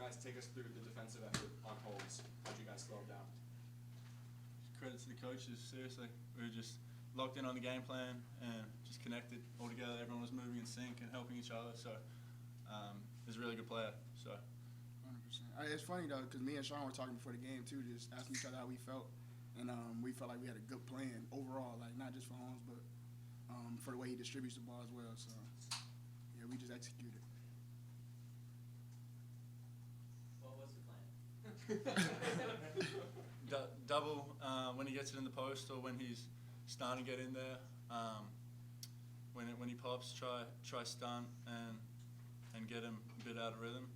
Guys, take us through the defensive effort on Holmes. How'd you guys slow him down? Credit to the coaches, seriously. We were just locked in on the game plan and just connected all together. Everyone was moving in sync and helping each other. So he was a really good player. So 100%. It's funny though, because me and Sean were talking before the game too, just asking each other how we felt, and we felt like we had a good plan overall, like not just for Holmes, but for the way he distributes the ball as well. So yeah, we just executed. What was the plan? Double when he gets it in the post or when he's starting to get in there. When he pops, try stunt and get him a bit out of rhythm.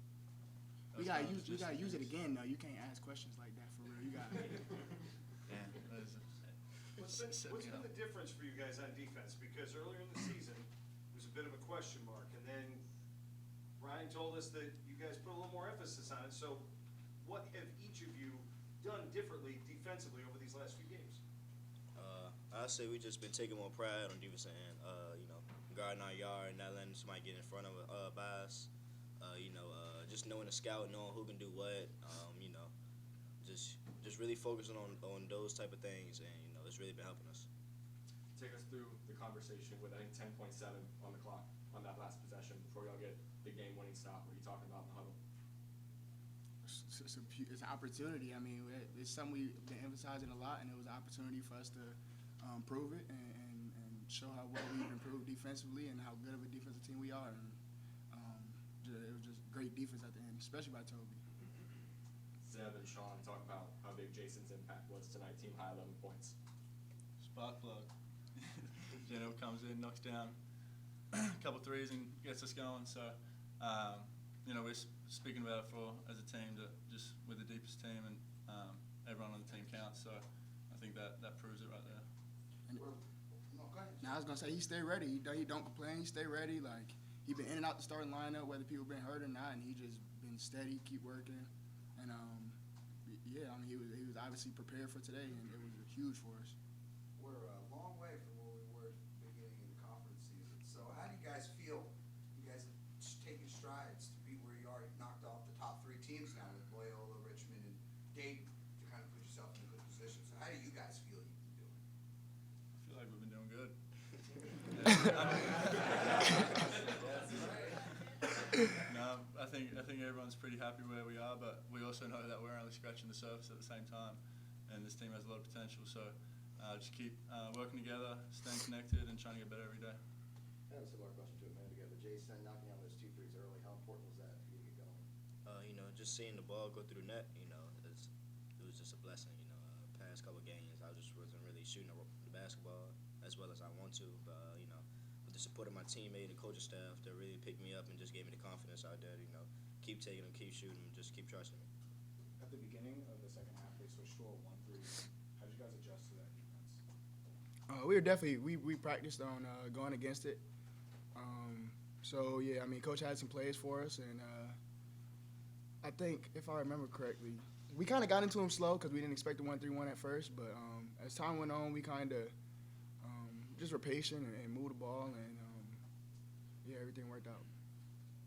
We gotta use it again though. You can't ask questions like that for real. You got. What's been the difference for you guys on defense? Because earlier in the season, it was a bit of a question mark, and then Ryan told us that you guys put a little more emphasis on it. So, what have each of you done differently defensively over these last few games? I say we just been taking more pride on defensive end. Guarding our yard, not letting somebody get in front of us. Just knowing the scout, knowing who can do what. Just really focusing on those type of things, and it's really been helping us. Take us through the conversation with, I think, 10.7 on the clock on that last possession before y'all get the game-winning stop. What are you talking about in the huddle? It's an opportunity. I mean, it's something we've been emphasizing a lot, and it was an opportunity for us to prove it and show how well we've improved defensively and how good of a defensive team we are. And it was just great defense at the end, especially by Toby. Zeb and Sean talk about how big Jason's impact was tonight. Team high 11 points. Spark plug. Jeno comes in, knocks down a couple threes and gets us going. So, we're speaking about it as a team, that just with the deepest team and everyone on the team counts. So I think that proves it right there. Now I was gonna say he stay ready. He don't complain. He stay ready. Like he been in and out the starting lineup, whether people been hurt or not, and he just been steady, keep working. And yeah, I mean he was obviously prepared for today, and it was huge for us. We're a long way from where we were at the beginning of the conference season. So how do you guys feel? You guys have taken strides to be where you are. You've knocked off the top 3 teams now with Loyola, Richmond, and Dayton to kind of put yourself in a good position. So how do you guys feel you've been doing? I feel like we've been doing good. No, I think everyone's pretty happy where we are, but we also know that we're only scratching the surface at the same time, and this team has a lot of potential. So just keep working together, staying connected, and trying to get better every day. I have a similar question to a minute ago, but Jason knocking down those 2 threes early, how important was that for you to get going? Just seeing the ball go through the net, it was just a blessing. Past couple of games, I just wasn't really shooting the basketball as well as I want to, but with the support of my teammate and coaching staff, they really picked me up and just gave me the confidence out there to, keep taking them, keep shooting, just keep trusting me. At the beginning of the second half, they switched to a 1-3. How did you guys adjust to that defense? We were definitely we practiced on going against it. So yeah, I mean, coach had some plays for us, and I think if I remember correctly, we kind of got into him slow because we didn't expect the 1-3-1 at first. But as time went on, we kind of just were patient and moved the ball, and yeah, everything worked out.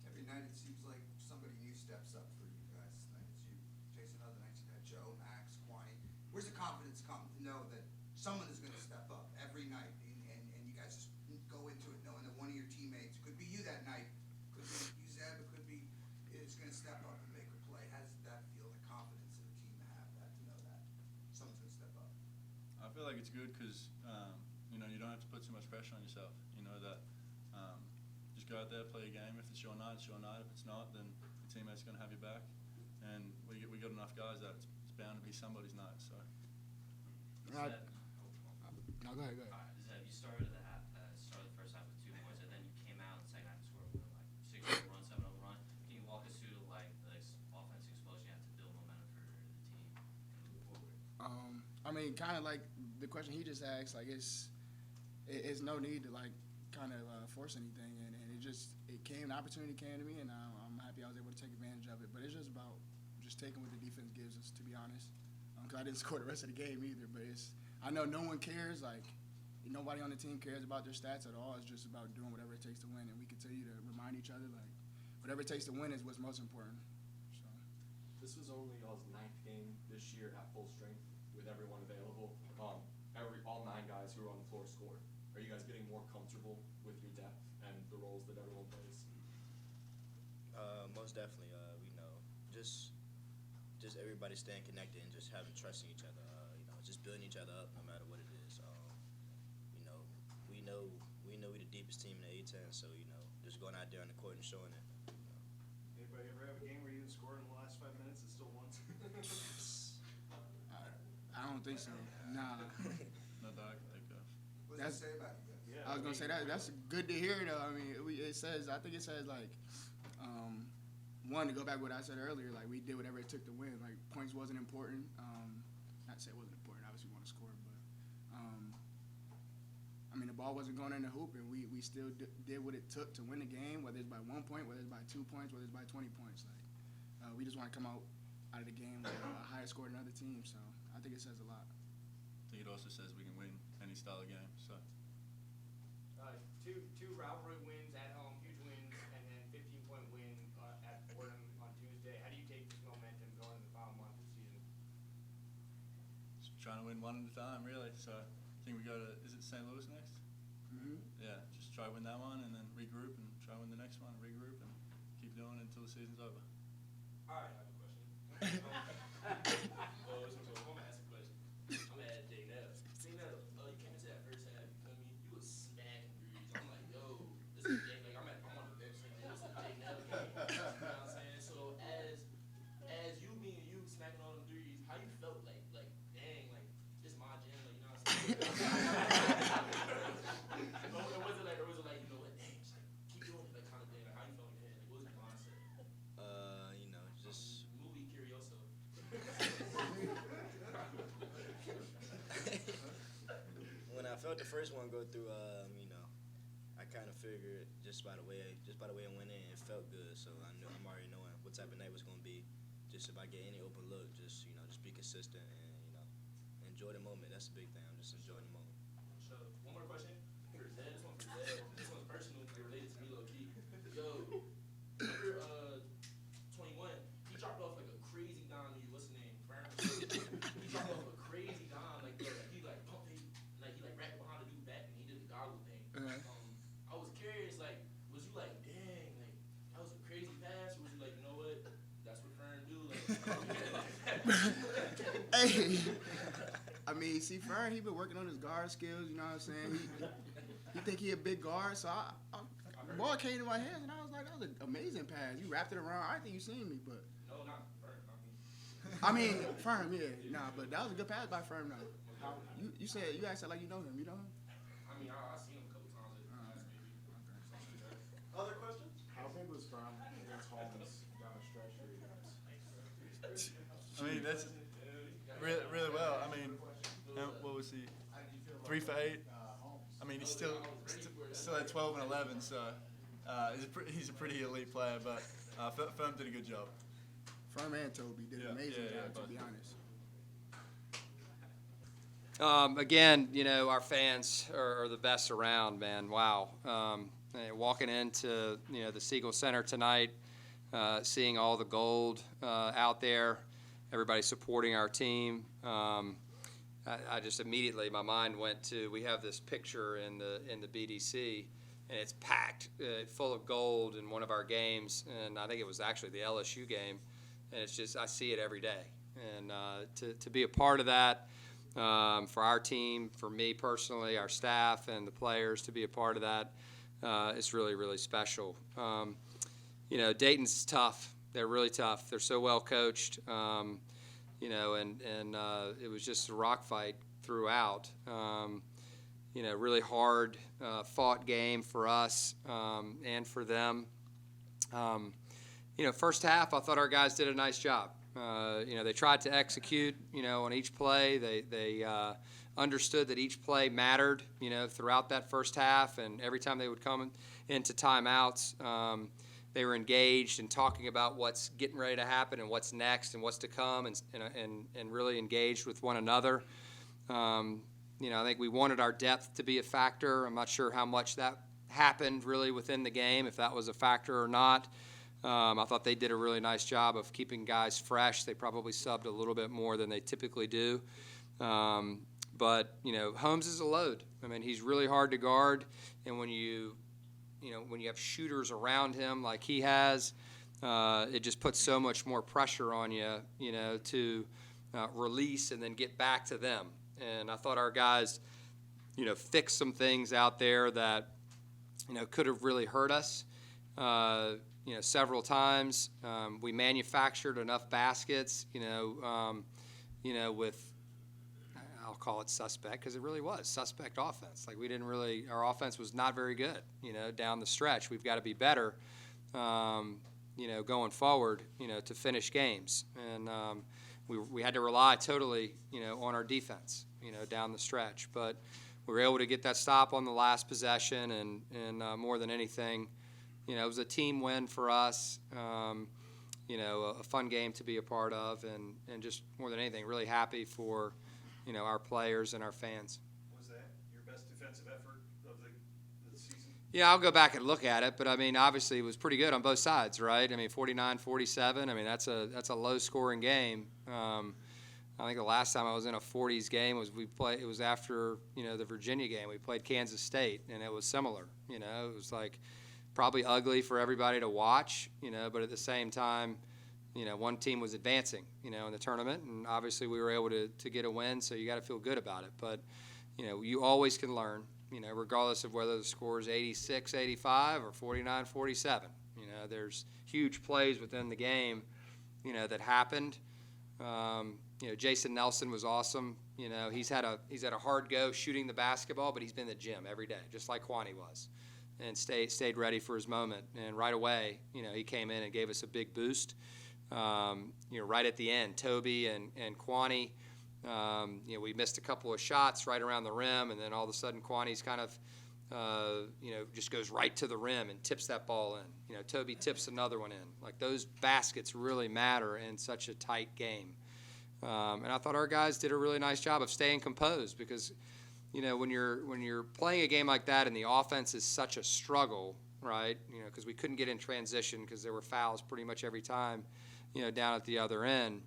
Every night it seems like somebody new steps up for you guys. Tonight it's you, Jason. Other nights you got Joe, Max, Kwani. Where's the confidence come to know that someone is going to step up every night, and you guys just go into it knowing that one of your teammates, could be you that night, could be you, Zeb, it could be, is going to step up and make a play. How does that feel, the confidence of the team to have that, to know that someone's going to step up? I feel like it's good because you don't have to put too much pressure on yourself. You know that just go out there, play a game. If it's your night, it's your night. If it's not, then the teammate's going to have your back. And we got enough guys that it's bound to be somebody's night. So. No, go ahead. Zeb, you started the first half with 2 points, and then you came out in the second half and scored like 6-0 run, 7-0 run. Can you walk us through like the offensive explosion you have to build momentum for the team and move forward? I mean, kind of like the question he just asked. Like it's no need to like kind of force anything, and the opportunity came to me, and I'm happy I was able to take advantage of it. But it's just about just taking what the defense gives us, to be honest. Because I didn't score the rest of the game either, but I know no one cares. Like nobody on the team cares about their stats at all. It's just about doing whatever it takes to win, and we continue to remind each other like whatever it takes to win is what's most important. So. This was only y'all's 9th game this year at full strength with everyone available. All 9 guys who are on the floor scored. Are you guys getting more comfortable with your depth and the roles that everyone plays? Most definitely. We know just everybody staying connected and just having trust in each other. Just building each other up no matter what it is. We know we're the deepest team in the A-10, so just going out there on the court and showing it. Anybody ever have a game where you didn't score in the last 5 minutes and still won? I don't think so. Nah. Not that I can think of. What does it say about you guys? Yeah, I was gonna say that's good to hear though. I mean, I think it says like, one, to go back to what I said earlier, like we did whatever it took to win. Like points wasn't important. Not to say it wasn't important. Obviously, we want to score, but I mean the ball wasn't going in the hoop, and we still did what it took to win the game. Whether it's by 1 point, whether it's by 2 points, whether it's by 20 points. Like we just want to come out of the game with a higher score than other teams. So I think it says a lot. I think it also says we can win any style of game. So Two rivalry wins at home, huge wins, and then 15-point win at Fordham on Tuesday. How do you take this momentum going into the final month of the season? just trying to win one at a time, really. So I think we go to, is it St. Louis next? Mm-hmm. Yeah, just try to win that one and then regroup and try to win the next one, regroup and keep doing it until the season's over. All right, I have a question. I'm gonna ask a question. I'm gonna add Dayton. You came into that first half, you feel me? You was smacking threes. I'm like, yo, this is Dayton. Like, I'm on the bench saying, this is Dayton game. You know what I'm saying? So as you, me and you smacking all them threes, how you felt like dang, like this my gym, like you know what I'm saying? Or was it like, you know what, dang, just like keep doing it, like kind of thing. Like how you felt in your head? Like what was your mindset? Just Movie Curioso. when I felt the first one go through, I kind of figured just by the way it went in, it felt good. So I'm already knowing what type of night was gonna be. Just if I get any open look, just be consistent and enjoy the moment. That's the big thing. I'm just enjoying the moment. So, one more question for Zed. This one's for Zed. This one's personal, but related to me low key. Yo, number 21, he dropped off like a crazy dime to you. What's his name? He dropped off a crazy dime, like bro, he pumped it, like he wrapped behind the dude back and he did the goggle thing. I was curious, like, was you like, dang, like that was a crazy pass, or was you like, you know what, that's what Fern do, like. Hey, I mean, see, Fern, he been working on his guard skills. You know what I'm saying? He think he a big guard, so the ball came to my hands, and I was like, that was an amazing pass. You wrapped it around. I think you seen me, but No, not Fern. I mean, Fern, yeah, nah, but that was a good pass by Fern, though. You said you acted like you know him. You know him? I mean, I seen him a couple times at class, maybe. Other questions? How big was Brown against Holmes down the stretch for you guys? I mean, that's really, really well. I mean, what was he? 3 for 8. I mean, he's still at 12 and 11, so he's a pretty elite player. But Firm did a good job. Firm and Toby did an amazing job, to be honest. Again, our fans are the best around, man. Wow. Walking into, the Siegel Center tonight, seeing all the gold out there, everybody supporting our team. I just immediately, my mind went to, we have this picture in the BDC, and it's packed full of gold in one of our games, and I think it was actually the LSU game, and it's just, I see it every day. And to be a part of that, for our team, for me personally, our staff and the players to be a part of that, it's really, really special. Dayton's tough. They're really tough. They're so well coached, and it was just a rock fight throughout. Really hard fought game for us and for them. First half, I thought our guys did a nice job. They tried to execute, on each play. They understood that each play mattered, throughout that first half. And every time they would come into timeouts, they were engaged in talking about what's getting ready to happen and what's next and what's to come, and really engaged with one another. I think we wanted our depth to be a factor. I'm not sure how much that happened really within the game, if that was a factor or not. I thought they did a really nice job of keeping guys fresh. They probably subbed a little bit more than they typically do. But, Holmes is a load. I mean, he's really hard to guard, and when you have shooters around him like he has, it just puts so much more pressure on you, to release and then get back to them. And I thought our guys, fixed some things out there that, could have really hurt us, several times. We manufactured enough baskets, with, I'll call it suspect, because it really was suspect offense. Like, our offense was not very good, down the stretch. We've got to be better, going forward, to finish games. And we had to rely totally, on our defense, down the stretch. But we were able to get that stop on the last possession, and more than anything, it was a team win for us, a fun game to be a part of, and just more than anything, really happy for, our players and our fans. Was that your best defensive effort of the season? Yeah, I'll go back and look at it, but I mean, obviously it was pretty good on both sides, right? I mean, 49-47. I mean, that's a low-scoring game. I think the last time I was in a 40s game it was after, the Virginia game. We played Kansas State, and it was similar. It was like probably ugly for everybody to watch, but at the same time, one team was advancing, in the tournament, and obviously we were able to get a win, so you got to feel good about it. But, you always can learn, regardless of whether the score is 86-85 or 49-47. There's huge plays within the game, that happened. Jason Nelson was awesome. He's had a hard go shooting the basketball, but he's been in the gym every day, just like Kwani was, and stayed ready for his moment. And right away, he came in and gave us a big boost. Right at the end, Toby and Kwani, we missed a couple of shots right around the rim, and then all of a sudden Kwani's kind of, just goes right to the rim and tips that ball in. Toby tips another one in. Like, those baskets really matter in such a tight game. And I thought our guys did a really nice job of staying composed, because, when you're playing a game like that and the offense is such a struggle, right? Because we couldn't get in transition because there were fouls pretty much every time, down at the other end,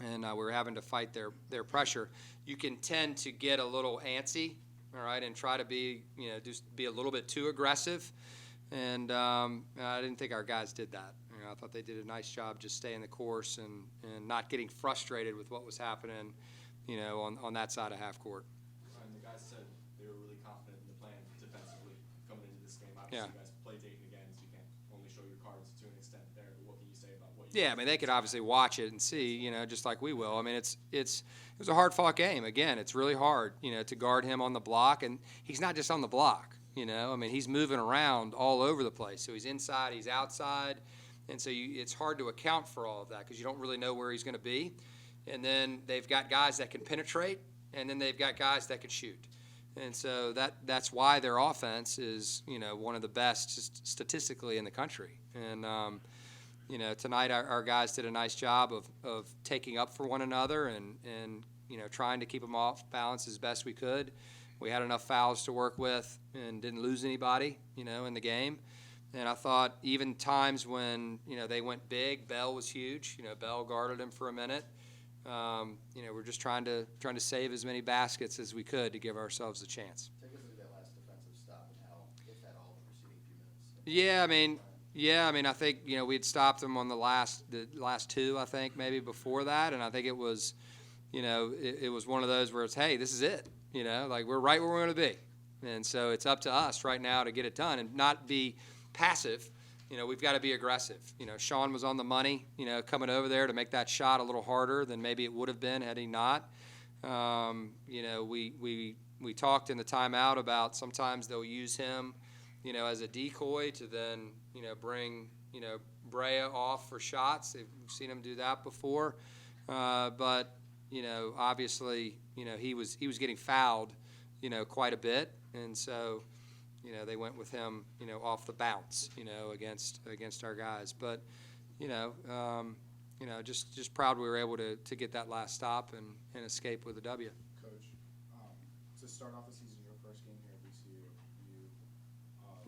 and we were having to fight their pressure. You can tend to get a little antsy, all right, and try to be, just be a little bit too aggressive. And I didn't think our guys did that. I thought they did a nice job just staying the course and not getting frustrated with what was happening, on that side of half court. And the guys said they were really confident in the plan defensively coming into this game. Obviously, you guys play Dayton again, so you can't only show your cards to an extent there. But what can you say about what you Yeah, I mean, they could obviously watch it and see, just like we will. I mean, it was a hard-fought game. Again, it's really hard, to guard him on the block. And he's not just on the block, I mean, he's moving around all over the place. So he's inside, he's outside. And so it's hard to account for all of that because you don't really know where he's going to be. And then they've got guys that can penetrate, and then they've got guys that can shoot. And so that's why their offense is, one of the best statistically in the country. And, tonight our guys did a nice job of taking up for one another and trying to keep them off balance as best we could. We had enough fouls to work with and didn't lose anybody, in the game. And I thought even times when, they went big, Bell was huge. Bell guarded him for a minute. We're just trying to save as many baskets as we could to give ourselves a chance. Take us through that last defensive stop and how, if at all, the preceding few minutes. Yeah, I mean, I think, we'd stopped them on the last two, I think, maybe before that. And I think it was, it was one of those where it's, hey, this is it. Like, we're right where we're going to be. And so it's up to us right now to get it done and not be passive. We've got to be aggressive. Sean was on the money, coming over there to make that shot a little harder than maybe it would have been had he not. We talked in the timeout about sometimes they'll use him, as a decoy to then, bring, Brea off for shots. We've seen him do that before. But, obviously, he was getting fouled, quite a bit. And so, they went with him, off the bounce, against our guys. But, just proud we were able to get that last stop and escape with a W. Coach, to start off the season, your first game here at VCU,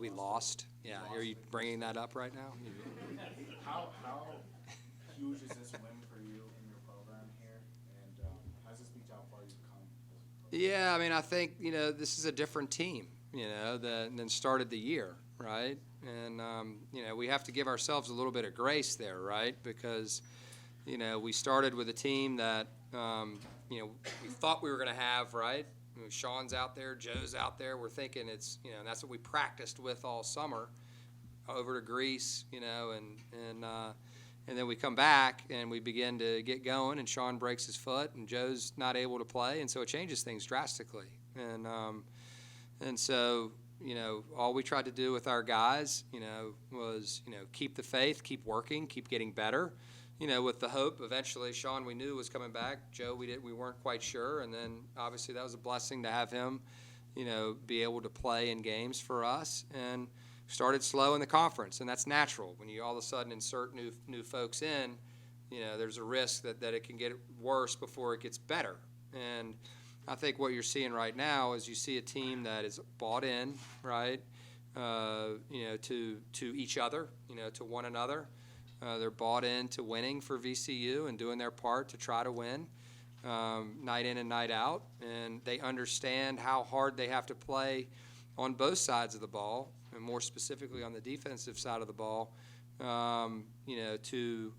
We lost. Yeah. Are you bringing that up right now? How huge is this win for you in your program here, and how does it speak to how far you've come as a program? Yeah, I mean, I think, this is a different team, than started the year, right? And, we have to give ourselves a little bit of grace there, right? Because, we started with a team that, we thought we were going to have, right? Sean's out there, Joe's out there. We're thinking it's, and that's what we practiced with all summer over to Greece, and then we come back and we begin to get going, and Sean breaks his foot, and Joe's not able to play, and so it changes things drastically. And so, all we tried to do with our guys, was, keep the faith, keep working, keep getting better, with the hope eventually. Sean, we knew was coming back. Joe, we weren't quite sure, and then obviously that was a blessing to have him, be able to play in games for us. And started slow in the conference, and that's natural. When you all of a sudden insert new folks in, there's a risk that it can get worse before it gets better. And I think what you're seeing right now is you see a team that is bought in, right, to each other, to one another. They're bought into winning for VCU and doing their part to try to win night in and night out. And they understand how hard they have to play on both sides of the ball, and more specifically on the defensive side of the ball, to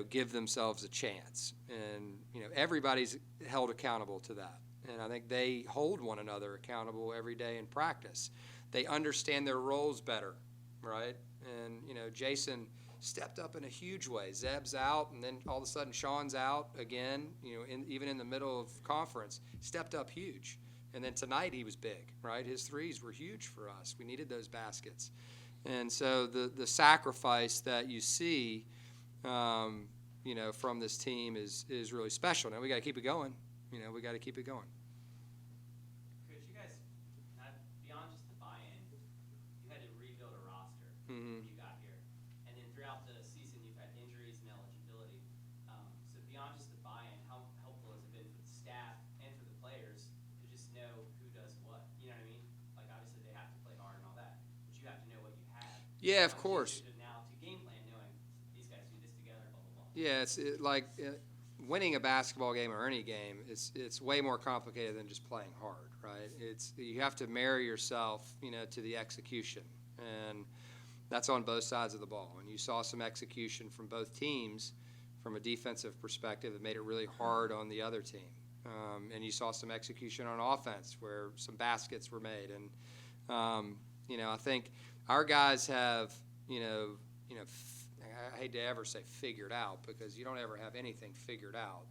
give themselves a chance. And, everybody's held accountable to that. And I think they hold one another accountable every day in practice. They understand their roles better, right? And, Jason stepped up in a huge way. Zeb's out, and then all of a sudden Sean's out again, even in the middle of conference, stepped up huge. And then tonight he was big, right? His threes were huge for us. We needed those baskets. And so the sacrifice that you see, from this team is really special. Now we got to keep it going. We got to keep it going. Coach, you guys, beyond just the buy-in, you had to rebuild a roster Mm-hmm. when you got here. And then throughout the season, you've had injuries and eligibility. So beyond just the buy-in, how helpful has it been for the staff and for the players to just know who does what? You know what I mean? Like, obviously they have to play hard and all that, but you have to know what you have. Yeah, of How course. easy is it now to game plan knowing these guys do this together, blah, blah, blah. Yeah, winning a basketball game or any game, it's way more complicated than just playing hard, right? You have to marry yourself, to the execution, and that's on both sides of the ball. And you saw some execution from both teams from a defensive perspective that made it really hard on the other team. And you saw some execution on offense where some baskets were made. And I think our guys have, I hate to ever say figured out, because you don't ever have anything figured out.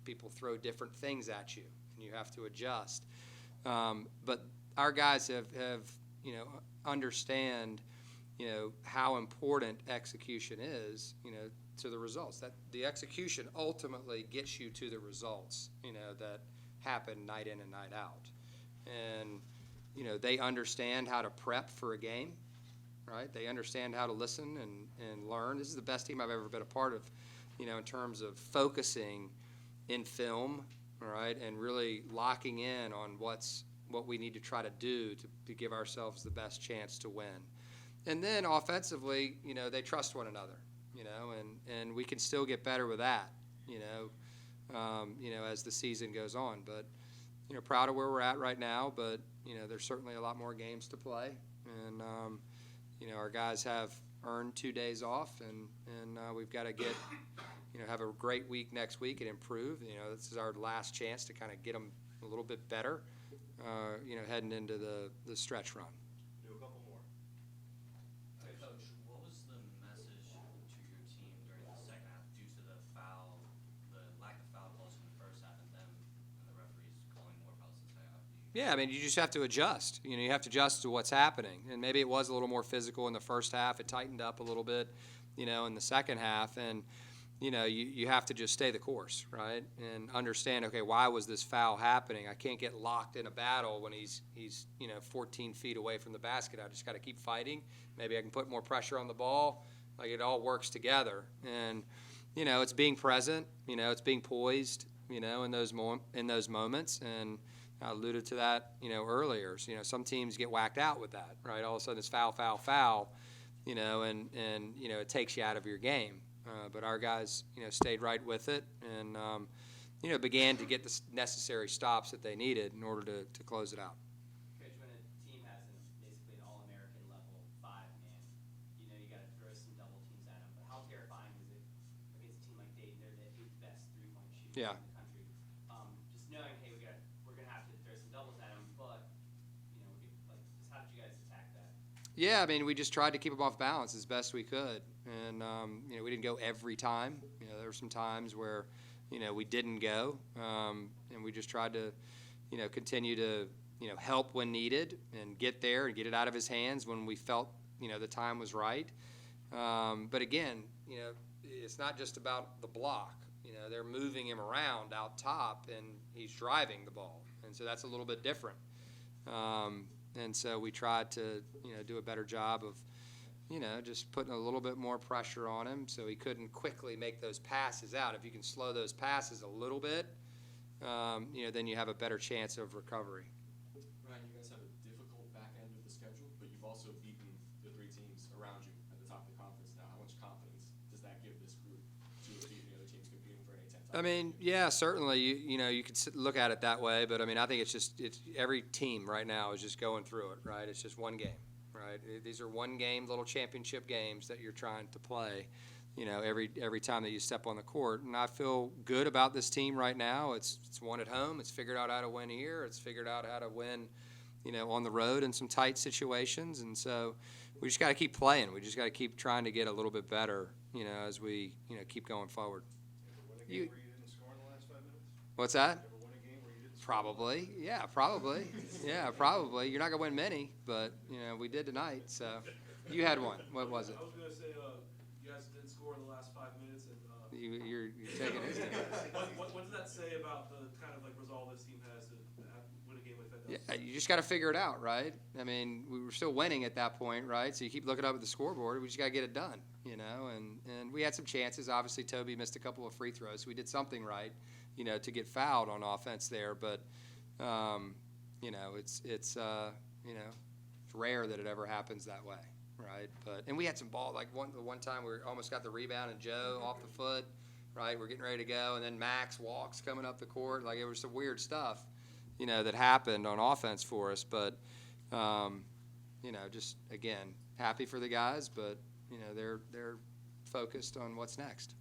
People throw different things at you, and you have to adjust. But our guys have understand, how important execution is, to the results. That the execution ultimately gets you to the results, that happen night in and night out. And, they understand how to prep for a game. Right? They understand how to listen and learn. This is the best team I've ever been a part of, in terms of focusing in film, all right, and really locking in on what we need to try to do to give ourselves the best chance to win. And then offensively, they trust one another, and we can still get better with that, as the season goes on. But, proud of where we're at right now, but, there's certainly a lot more games to play. And, our guys have earned 2 days off, and we've got to get, have a great week next week and improve. This is our last chance to kind of get them a little bit better, heading into the stretch run. Do a couple more. Coach, what was the message to your team during the second half due to the lack of foul calls in the first half, and the referees calling more fouls in the second half? Yeah, I mean, you just have to adjust. You have to adjust to what's happening. And maybe it was a little more physical in the first half. It tightened up a little bit, in the second half. And, you have to just stay the course, right? And understand, okay, why was this foul happening? I can't get locked in a battle when he's 14 feet away from the basket. I just got to keep fighting. Maybe I can put more pressure on the ball. Like, it all works together. And, it's being present. It's being poised, in those moments. And I alluded to that, earlier. So, some teams get whacked out with that, right? All of a sudden it's foul, foul, foul, and it takes you out of your game. But our guys, stayed right with it and, began to get the necessary stops that they needed in order to close it out. Coach, when a team has basically an All-American level 5-man, you got to throw some double teams at them. But how terrifying is it against a team like Dayton? They're the 8th best three-point shooter Yeah. in the country. Just knowing, hey, we're gonna have to throw some doubles at them, but just how did you guys attack that? Yeah, we just tried to keep them off balance as best we could, and we didn't go every time. There were some times where we didn't go, and we just tried to continue to help when needed and get there and get it out of his hands when we felt the time was right. But again, it's not just about the block. They're moving him around out top, and he's driving the ball, and so that's a little bit different. And so we tried to, do a better job of, just putting a little bit more pressure on him so he couldn't quickly make those passes out. If you can slow those passes a little bit, then you have a better chance of recovery. Ryan, you guys have a difficult back end of the schedule, but you've also beaten the 3 teams around you at the top of the conference now. How much confidence does that give this group to beat the other teams competing for an A-10 title? Yeah, certainly. You could look at it that way, but I think it's every team right now is just going through it, right? It's just one game, right? These are one-game little championship games that you're trying to play, every time that you step on the court. And I feel good about this team right now. It's won at home. It's figured out how to win here. It's figured out how to win, on the road in some tight situations. And so we just got to keep playing. We just got to keep trying to get a little bit better, as we, keep going forward. Ever win a game where you didn't score in the last 5 minutes? What's that? Ever win a game where you didn't score? Probably. Yeah, probably. Yeah, probably. You're not going to win many, but, we did tonight. So you had one. What was it? I was going to say, you guys didn't score in the last 5 minutes. And You're taking his team. what does that say about the kind of resolve this team has to win a game like that? Yeah, you just got to figure it out, right? We were still winning at that point, right? So you keep looking up at the scoreboard. We just got to get it done, And we had some chances. Obviously, Toby missed a couple of free throws. So we did something right, to get fouled on offense there. But, it's rare that it ever happens that way, right? And we had some ball. Like the one time we almost got the rebound and Joe off the foot, right? We're getting ready to go, and then Max walks coming up the court. Like it was some weird stuff, that happened on offense for us. But, just again, happy for the guys, but they're focused on what's next.